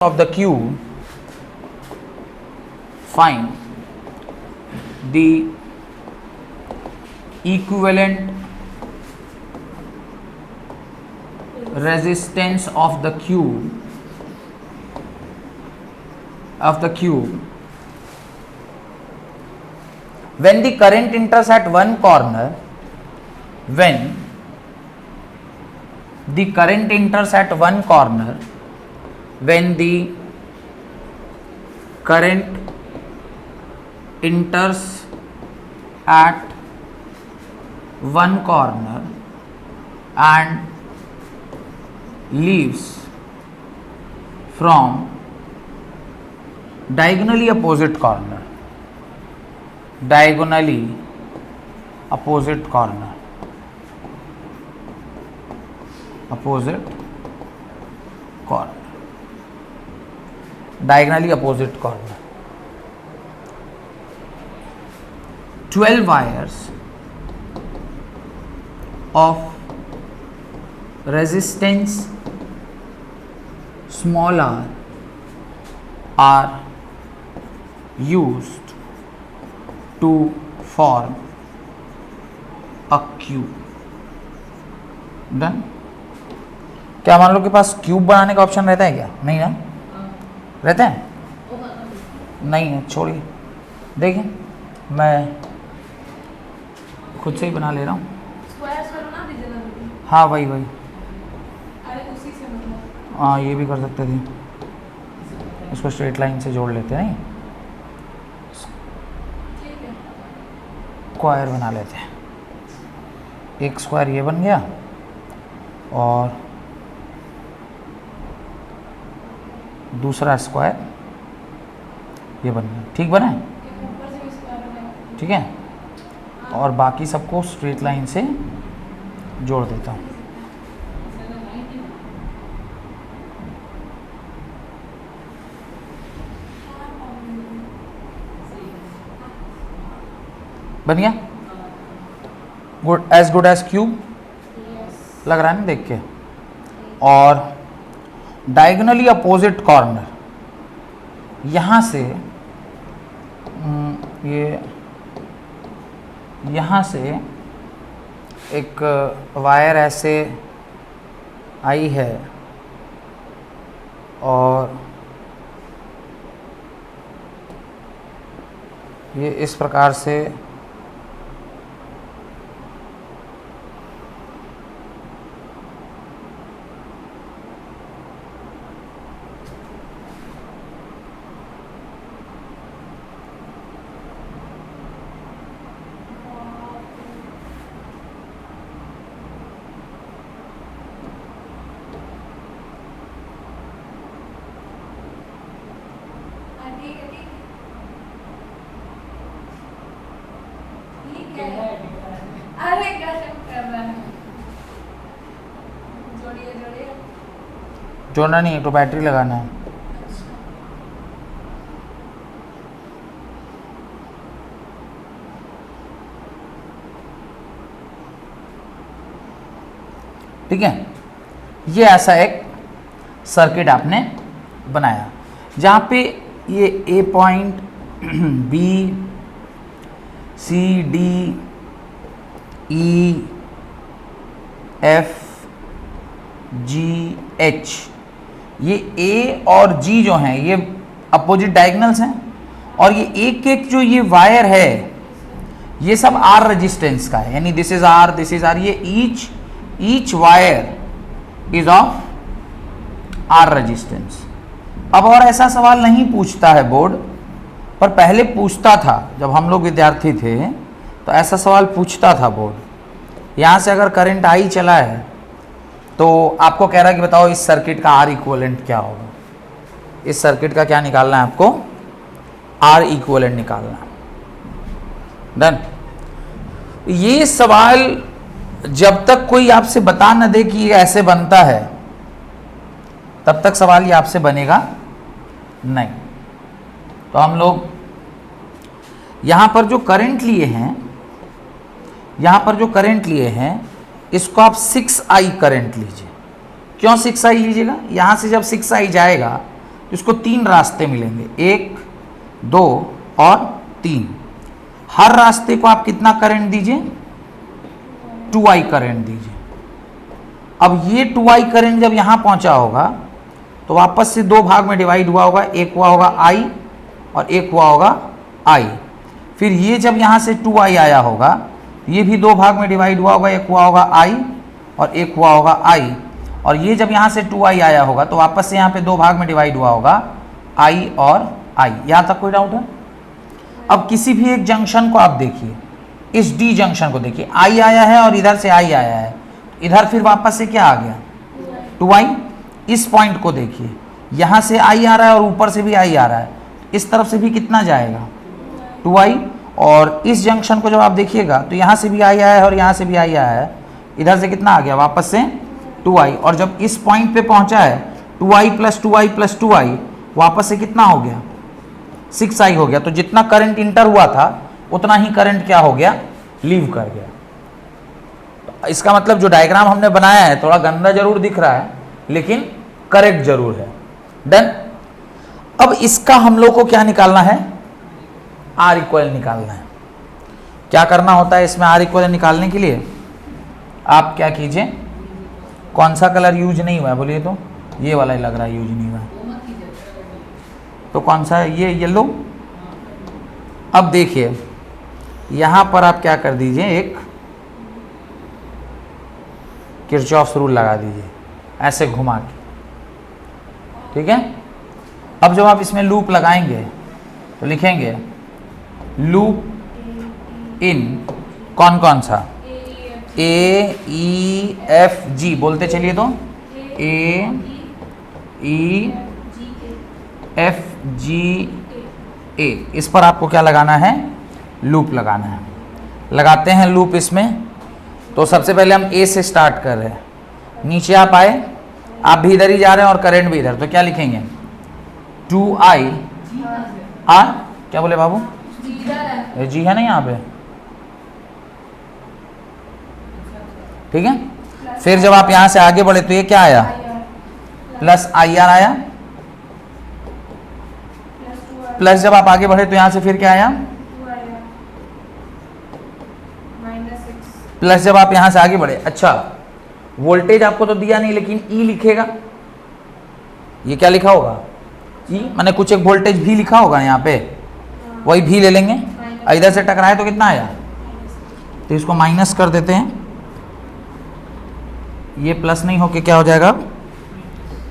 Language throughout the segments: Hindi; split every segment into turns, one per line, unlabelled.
of the cube, find the equivalent resistance of the cube when the current enters at one corner, when the current enters at one corner, when the current enters at one corner and leaves from diagonally opposite corner, diagonally opposite corner, diagonally opposite corner. 12 wires of resistance small r are used to form a cube. Done? क्या मान लो के पास क्यूब बनाने का ऑप्शन रहता है क्या? नहीं ना? रहता है? नहीं है, छोड़िए. देखिए मैं खुद से ही बना ले रहा हूँ. हाँ वही. हाँ ये भी कर सकते थे, इसको स्ट्रेट लाइन से जोड़ लेते हैं, स्क्वायर बना लेते हैं. एक स्क्वायर ये बन गया और दूसरा स्क्वायर ये बन गया. ठीक बना है? ठीक है. और बाकी सबको स्ट्रेट लाइन से जोड़ देता हूँ. बन गया? गुड एज क्यूब लग रहा है ना देख के. और डायगोनली अपोजिट कॉर्नर, यहाँ से ये यहाँ से एक वायर ऐसे आई है और ये इस प्रकार से जोड़ना नहीं है तो बैटरी लगाना है. ठीक है. ये ऐसा एक सर्किट आपने बनाया जहाँ पे ये ए पॉइंट, बी, सी, डी, ई, एफ, जी, एच, ये ए और जी जो हैं ये अपोजिट डायगोनल्स हैं और ये एक जो ये वायर है ये सब आर रेजिस्टेंस का है. यानी दिस इज आर, ये each wire is of R resistance. अब और ऐसा सवाल नहीं पूछता है बोर्ड, पर पहले पूछता था जब हम लोग विद्यार्थी थे तो ऐसा सवाल पूछता था बोर्ड. यहाँ से अगर करंट आई चला है तो आपको कह रहा है कि बताओ इस सर्किट का आर इक्विवेलेंट क्या होगा. इस सर्किट का क्या निकालना है आपको? आर इक्विवेलेंट निकालना. डन. ये सवाल जब तक कोई आपसे बता न दे कि ये ऐसे बनता है तब तक सवाल ये आपसे बनेगा नहीं. तो हम लोग यहाँ पर जो करंट लिए हैं इसको आप 6i करंट लीजिए. क्यों 6i लीजिएगा? यहाँ से जब 6i जाएगा तो इसको 3 रास्ते मिलेंगे, 1, 2 और 3। हर रास्ते को आप कितना करंट दीजिए, 2i करंट दीजिए। अब ये 2i करंट जब यहां पहुंचा होगा तो वापस से 2 भाग में डिवाइड हुआ होगा, एक हुआ होगा i और एक हुआ होगा i। फिर ये जब यहां से 2i आया होगा, ये भी 2 भाग में डिवाइड हुआ होगा, एक हुआ होगा i और एक हुआ होगा i। और ये जब यहाँ से 2i आया होगा तो वापस से यहाँ पे 2 भाग में डिवाइड हुआ होगा, i और i। यहाँ तक कोई डाउट है? अब किसी भी एक जंक्शन को आप देखिए, इस D जंक्शन को देखिए, i आया है और इधर से i आया है, इधर फिर वापस से क्या आ गया, 2i। इस पॉइंट को देखिए, यहाँ से i आ रहा है और ऊपर से भी i आ रहा है, इस तरफ से भी कितना जाएगा, 2i। और इस जंक्शन को जब आप देखिएगा तो यहाँ से भी i आया है और यहाँ से भी i आया है, इधर से कितना आ गया, वापस से 2i। और जब इस पॉइंट पे पहुंचा है 2i plus 2i plus 2i, वापस से कितना हो गया, 6i हो गया। तो जितना करंट इंटर हुआ था उतना ही करंट क्या हो गया, लीव कर गया। तो इसका मतलब जो डायग्राम हमने बनाया है थोड़ा गंदा जरूर दिख रहा है लेकिन करेक्ट जरूर है। डन। अब इसका हम लोग को क्या निकालना है, R इक्वल निकालना है। क्या करना होता है इसमें R इक्वल निकालने के लिए, आप क्या कीजिए, कौन सा कलर यूज नहीं हुआ है बोलिए, तो ये वाला ही लग रहा है यूज नहीं हुआ है, तो कौन सा है, ये येलो। अब देखिए यहां पर आप क्या कर दीजिए, एक किरचॉफ्स रूल लगा दीजिए ऐसे घुमा के, ठीक है। अब जब आप इसमें लूप लगाएंगे तो लिखेंगे लूप इन कौन कौन सा, A E F G, बोलते चलिए तो A E F G A। इस पर आपको क्या लगाना है, लूप लगाना है। लगाते हैं लूप इसमें। तो सबसे पहले हम A से स्टार्ट कर रहे हैं, नीचे आप आए, आप भी इधर ही जा रहे हैं और करंट भी इधर, तो क्या लिखेंगे, 2i R, क्या बोले बाबू, जी है ना यहाँ पे, ठीक है। फिर जब आप यहां से आगे बढ़े तो ये क्या आया, प्लस IR आया, प्लस जब आप आगे बढ़े तो यहां से फिर क्या आया, प्लस जब आप यहां से आगे बढ़े। अच्छा, वोल्टेज आपको तो दिया नहीं लेकिन E लिखेगा, ये क्या लिखा होगा, E मैंने कुछ एक वोल्टेज भी लिखा होगा यहाँ पे, वही भी ले लेंगे। इधर से टकराए तो कितना आया, तो इसको माइनस कर देते हैं, ये प्लस नहीं होके क्या हो जाएगा,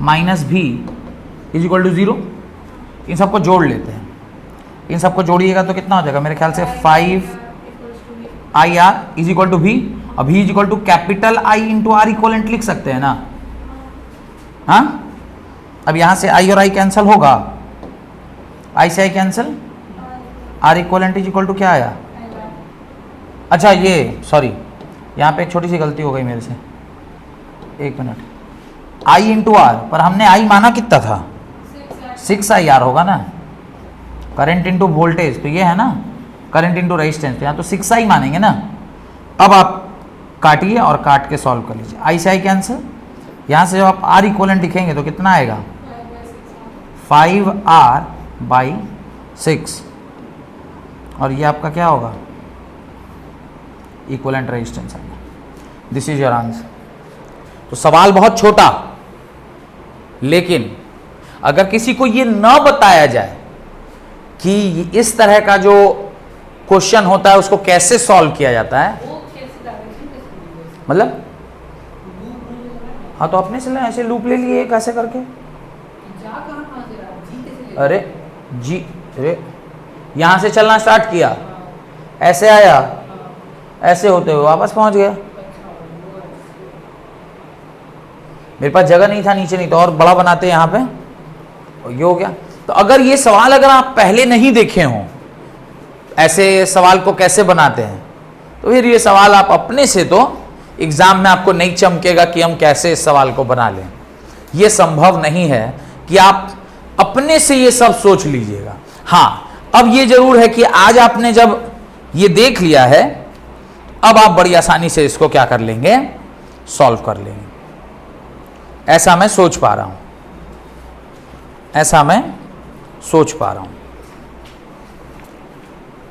माइनस भी इज इक्वल टू 0। इन सबको जोड़ लेते हैं, इन सबको जोड़िएगा तो कितना हो जाएगा, मेरे ख्याल से 5IR इज इक्वल टू भी, अब भी is equal to capital I into R equivalent लिख सकते हैं ना, हाँ। अब यहां से I और I कैंसिल होगा, I से I cancel, R equivalent is equal to क्या आया, अच्छा ये सॉरी यहाँ पे एक छोटी सी गलती हो गई मेरे से, एक मिनट, I इंटू R, पर हमने I माना कितना था, 6IR होगा ना, करंट इंटू वोल्टेज तो ये है ना, करंट इंटू रेजिस्टेंस, तो यहाँ तो 6I मानेंगे ना। अब आप काटिए और काट के सॉल्व कर लीजिए, I से I कैंसिल, यहाँ से जब आप R इक्वलेंट लिखेंगे तो कितना आएगा, 5R/6, और ये आपका क्या होगा, इक्वलेंट रेजिस्टेंस आएगा। This is your answer. तो सवाल बहुत छोटा, लेकिन अगर किसी को ये न बताया जाए कि इस तरह का जो क्वेश्चन होता है उसको कैसे सॉल्व किया जाता है, मतलब हाँ तो अपने से ऐसे लूप ले लिए कैसे करके, अरे जी, अरे यहां से चलना स्टार्ट किया, ऐसे आया, ऐसे होते हुए वापस पहुंच गया, मेरे पास जगह नहीं था नीचे, नहीं तो और बड़ा बनाते यहाँ पे, और ये हो गया। तो अगर ये सवाल अगर आप पहले नहीं देखे हों, ऐसे सवाल को कैसे बनाते हैं, तो फिर ये सवाल आप अपने से तो एग्जाम में आपको नहीं चमकेगा कि हम कैसे इस सवाल को बना लें। ये संभव नहीं है कि आप अपने से ये सब सोच लीजिएगा। हाँ, अब ये जरूर है कि आज आपने जब ये देख लिया है, अब आप बड़ी आसानी से इसको क्या कर लेंगे, सॉल्व कर लेंगे। ऐसा मैं सोच पा रहा हूं, ऐसा मैं सोच पा रहा हूं।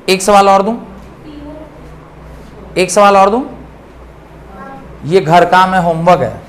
एक सवाल और दूं, एक सवाल और दूं। ये घर काम है, होमवर्क है,